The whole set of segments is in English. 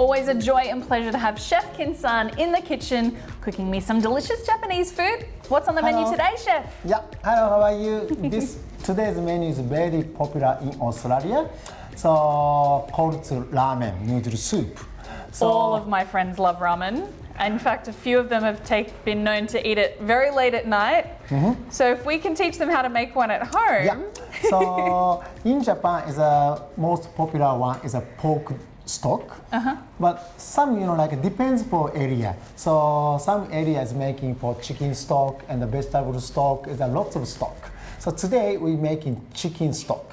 Always a joy and pleasure to have Chef Kinsan in the kitchen cooking me some delicious Japanese food. What's on the menu today, Chef? Yeah, hello, how are you? Today's menu is very popular in Australia. So called ramen, noodle soup. So, all of my friends love ramen. In fact, a few of them have been known to eat it very late at night. So if we can teach them how to make one at home. Yeah. So in Japan, is a most popular one is a pork stock. But some, like it depends for area. So some areas making for chicken stock and the vegetable stock is a lots of stock. So today we're making chicken stock.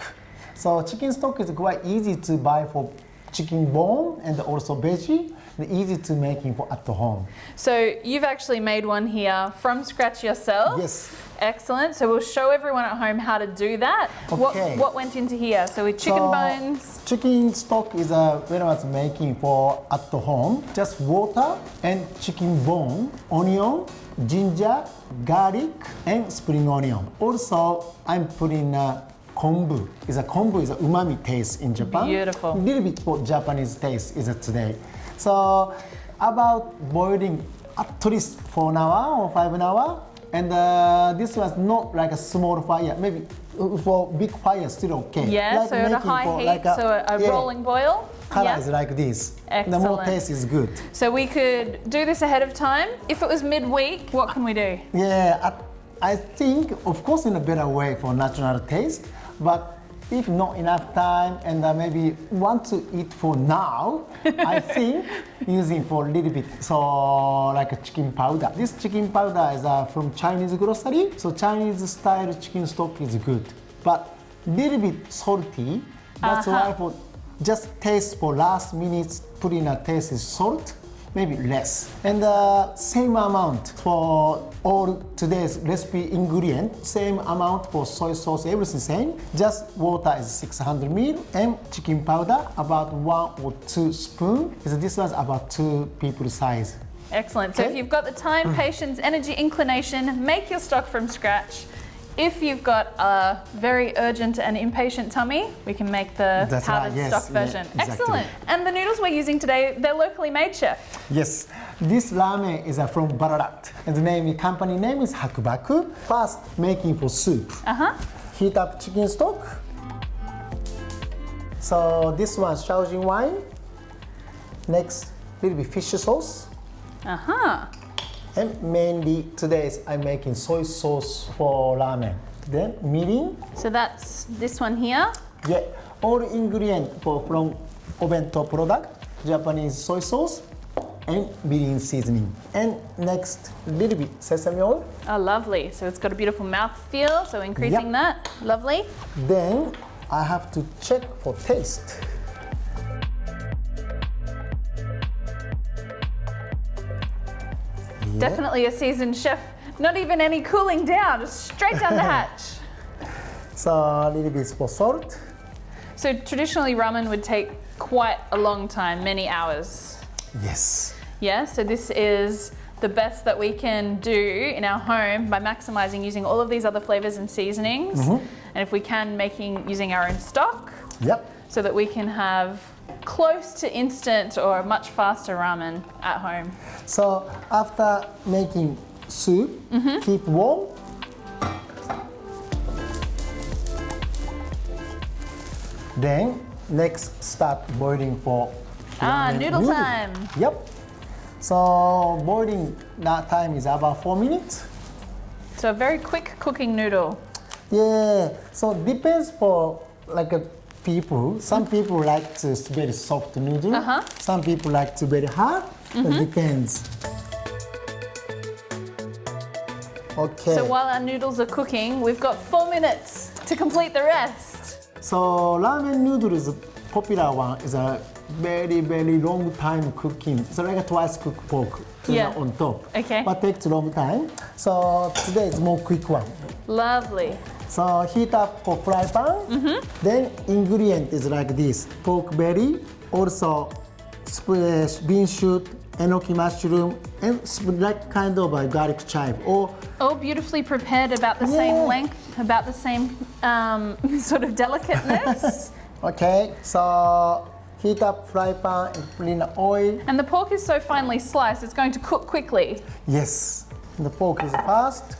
So chicken stock is quite easy to buy for chicken bone and also veggie, and easy to making for at home. So you've actually made one here from scratch yourself? Yes. Excellent. So we'll show everyone at home how to do that. Okay. What went into here? So with chicken bones. Chicken stock is when I was making for at home, just water and chicken bone, onion, ginger, garlic, and spring onion. Also, I'm putting kombu. Kombu is a umami taste in Japan. Beautiful. A little bit for Japanese taste is today. So about boiling at least for an hour or 5 hours. And this was not like a small fire. Maybe for big fire still okay. Yeah, like so at a high heat, so a rolling boil. Color is like this. Excellent. The more taste is good. So we could do this ahead of time. If it was midweek, what can we do? Yeah, I think, of course, in a better way for natural taste. But if not enough time and maybe want to eat for now, I think using for a little bit, so like a chicken powder. This chicken powder is from Chinese grocery, so Chinese style chicken stock is good, but little bit salty. That's why for just taste for last minute, put in a taste is salt, maybe less. And same amount for all today's recipe ingredient, same amount for soy sauce, everything same. Just water is 600 ml and chicken powder about 1 or 2 spoons. This one's about 2 people size. Excellent. So if you've got the time, patience, energy, inclination, make your stock from scratch. If you've got a very urgent and impatient tummy, we can make the powdered stock version. Yeah, exactly. Excellent. And the noodles we're using today, they're locally made, Chef. Yes. This ramen is from Ballarat. And the company name is Hakubaku. First, making for soup. Heat up chicken stock. So this one, Shaojin wine. Next, little bit fish sauce. And mainly today I'm making soy sauce for ramen. Then mirin. So that's this one here. Yeah, all ingredients from Obento product, Japanese soy sauce and mirin seasoning. And next, a little bit sesame oil. Oh, lovely. So it's got a beautiful mouth feel, so increasing that. Lovely. Then I have to check for taste. Definitely a seasoned chef. Not even any cooling down, just straight down the hatch. So a little bit for salt. So traditionally ramen would take quite a long time, many hours. Yes. Yeah, so this is the best that we can do in our home by maximizing using all of these other flavors and seasonings. And if we can, using our own stock. Yep. So that we can have close to instant or much faster ramen at home. So after making soup, keep warm. Then next start boiling for noodle time. Yep. So boiling that time is about 4 minutes. So a very quick cooking noodle. Yeah. So depends for like a people. Some people like to very soft noodle. Some people like to very hard. It depends. Okay. So while our noodles are cooking, we've got 4 minutes to complete the rest. So ramen noodle is a popular one. Is a very long time cooking. So like a twice cooked pork on top. Okay. But takes a long time. So today is more quick one. Lovely. So heat up for fry pan. Then ingredient is like this: pork belly, also bean shoot, enoki mushroom, and like kind of a garlic chive. Or all beautifully prepared, about the same length, about the same sort of delicateness. Okay, so heat up fry pan and put in oil. And the pork is so finely sliced, it's going to cook quickly. Yes, the pork is fast.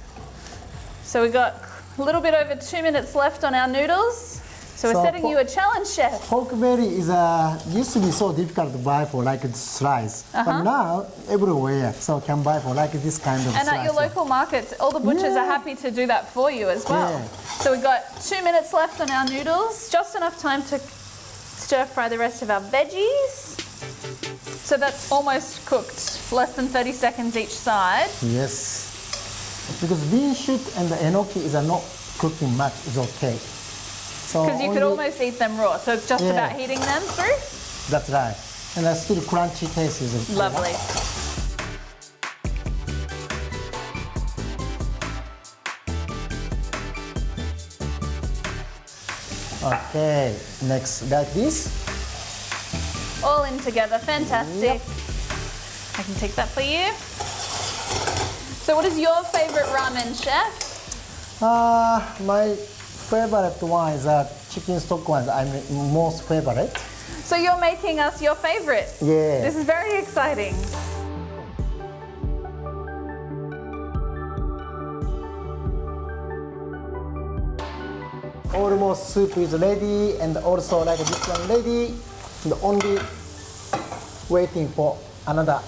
So we've got a little bit over 2 minutes left on our noodles. So we're So setting you a challenge, chef. Pork belly is used to be so difficult to buy for like this slice, but now everywhere, so can buy for like this kind of And slice. at your local markets, all the butchers are happy to do that for you as well. Yeah. So we've got 2 minutes left on our noodles, just enough time to stir fry the rest of our veggies. So that's almost cooked, less than 30 seconds each side. Yes, because bean shoot and the enoki is not cooking much, is okay. So Because you could only- almost eat them raw, so it's just Yeah. about heating them through. That's right, and that's still crunchy taste is okay. Lovely. Okay, next like this. All in together, fantastic. Yep. I can take that for you. So what is your favorite ramen, chef? My favorite one is chicken stock one. I'm most favorite. So you're making us your favorite. Yeah. This is very exciting. Almost soup is ready, and also like this one ready. And only waiting for another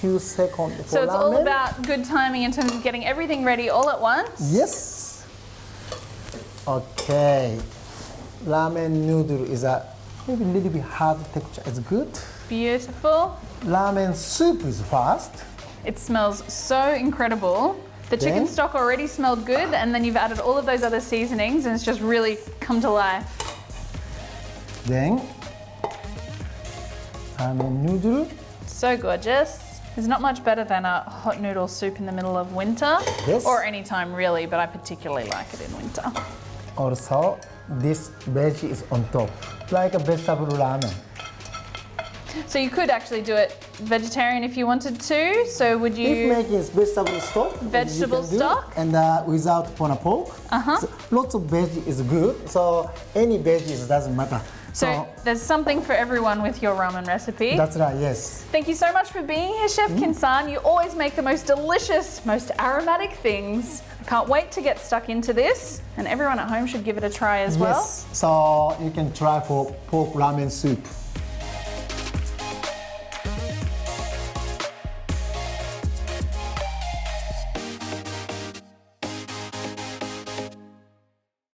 few seconds for So it's all ramen. about good timing in terms of getting everything ready all at once. Yes. Okay. Ramen noodle is maybe a little bit hard texture. It's good. Beautiful. Ramen soup is fast. It smells so incredible. The chicken Then- stock already smelled good, and then you've added all of those other seasonings, and it's just really come to life. Then ramen noodle. So gorgeous. There's not much better than a hot noodle soup in the middle of winter, Yes. or any time really, but I particularly like it in winter. Also, this veggie is on top, like a vegetable ramen. So you could actually do it vegetarian if you wanted to. So would If you? making vegetable stock, Vegetable you can do, stock? and without pork. So lots of veggie is good. So any veggies doesn't matter. So there's something for everyone with your ramen recipe. That's right. Yes. Thank you so much for being here, Chef Kinsan. You always make the most delicious, most aromatic things. I can't wait to get stuck into this, and everyone at home should give it a try as well. Yes. So you can try for pork ramen soup.